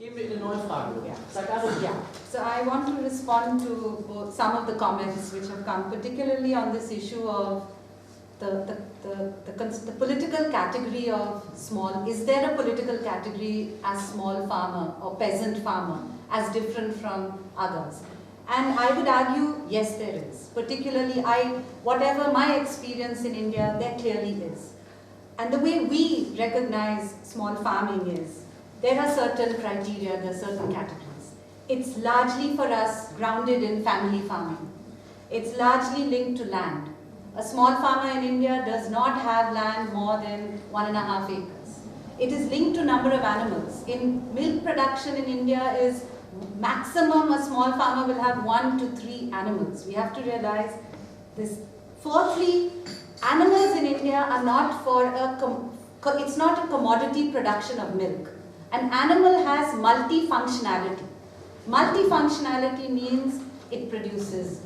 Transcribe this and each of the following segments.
Gehen wir in eine neue Frage. Yeah. Sagari. Yeah. So I want to respond to some of the comments which have come, particularly on this issue of the political category of small. Is there a political category as small farmer or peasant farmer as different from others? And I would argue, yes, there is. Particularly, whatever my experience in India, there clearly is. And the way we recognize small farming is, there are certain criteria, there are certain categories. It's largely for us grounded in family farming. It's largely linked to land. A small farmer in India does not have land more than 1.5 acres. It is linked to number of animals. In milk production in India is maximum a small farmer will have 1 to 3 animals. We have to realize this. Fourthly, animals in India are not for it's not a commodity production of milk. An animal has multifunctionality. Multifunctionality means it produces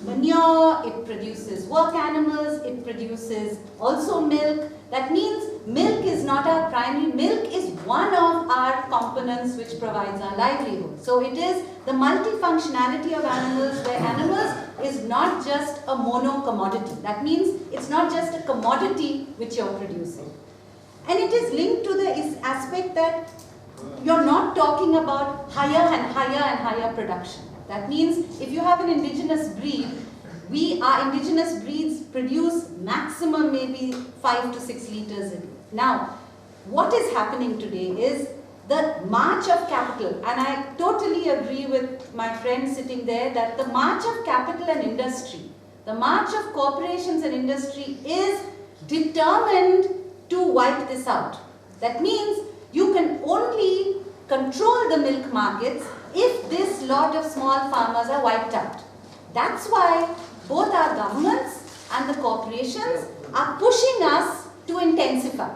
manure, it produces work animals, it produces also milk. That means milk is not our primary, milk is one of our components which provides our livelihood. So it is the multifunctionality of animals, where animals is not just a mono commodity. That means it's not just a commodity which you're producing. And it is linked to the aspect that you're not talking about higher and higher and higher production. That means if you have an indigenous breed, our indigenous breeds produce maximum maybe 5 to 6 liters a day. Now, what is happening today is the march of capital, and I totally agree with my friend sitting there that the march of capital and industry, the march of corporations and industry is determined to wipe this out. That means you can only control the milk markets if this lot of small farmers are wiped out. That's why both our governments and the corporations are pushing us to intensify.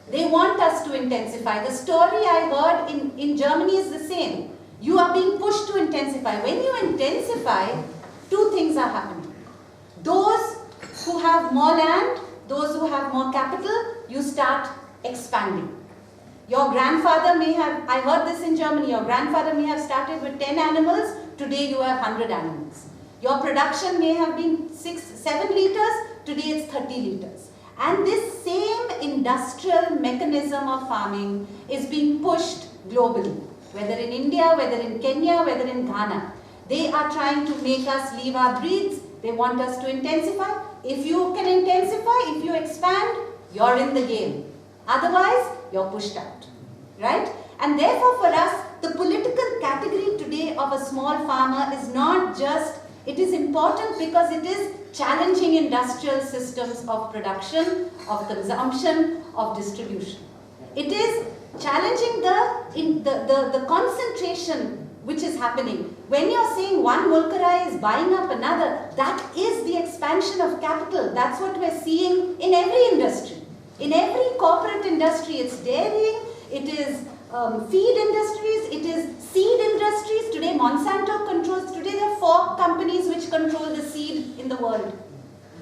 They want us to intensify. The story I heard in Germany is the same. You are being pushed to intensify. When you intensify, 2 things are happening. Those who have more land, those who have more capital, you start expanding. Your grandfather may have, I heard this in Germany, your grandfather may have started with 10 animals, today you have 100 animals. Your production may have been 7 liters, today it's 30 liters. And this same industrial mechanism of farming is being pushed globally, whether in India, whether in Kenya, whether in Ghana. They are trying to make us leave our breeds, they want us to intensify. If you can intensify, if you expand, you're in the game. Otherwise, you're pushed out, right? And therefore for us, the political category today of a small farmer is not just, it is important because it is challenging industrial systems of production, of consumption, of distribution. It is challenging the concentration which is happening. When you're saying one mulkarai is buying up another, that is the expansion of capital. That's what we're seeing in every industry. In every corporate industry, it's dairying, it is feed industries, it is seed industries. Today Monsanto controls, today there are 4 companies which control the seed in the world.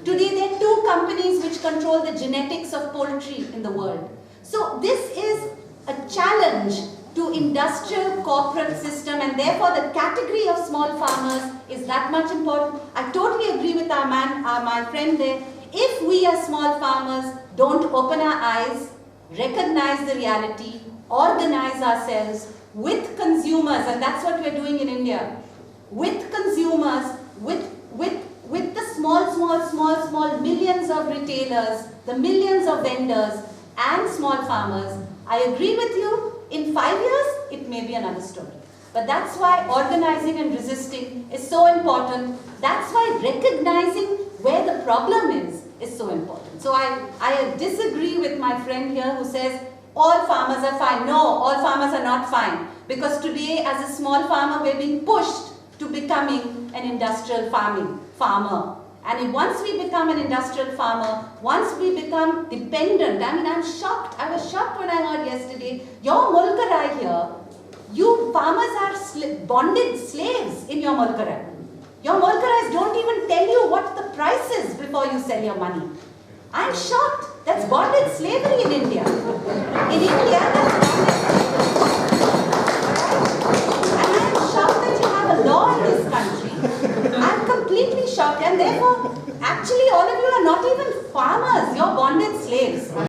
Today there are 2 companies which control the genetics of poultry in the world. So this is a challenge to industrial corporate system, and therefore the category of small farmers is that much important. I totally agree with my friend there. If we as small farmers don't open our eyes, recognize the reality, organize ourselves with consumers, and that's what we're doing in India, with consumers, with the small millions of retailers, the millions of vendors and small farmers. I agree with you, in 5 years, it may be another story. But that's why organizing and resisting is so important. That's why recognizing where the problem is so important. So I disagree with my friend here who says all farmers are fine. No, all farmers are not fine. Because today as a small farmer we're being pushed to becoming an industrial farmer. And once we become an industrial farmer, once we become dependent, I mean I'm shocked. I was shocked when I heard yesterday, your mulkarai here, you farmers are bonded slaves in your mulkarai. Your mulkarais don't even tell you what the price is before you sell your money. I'm shocked. That's bonded slavery in India. In India, that's bonded slavery. And therefore, actually all of you are not even farmers, you're bonded slaves.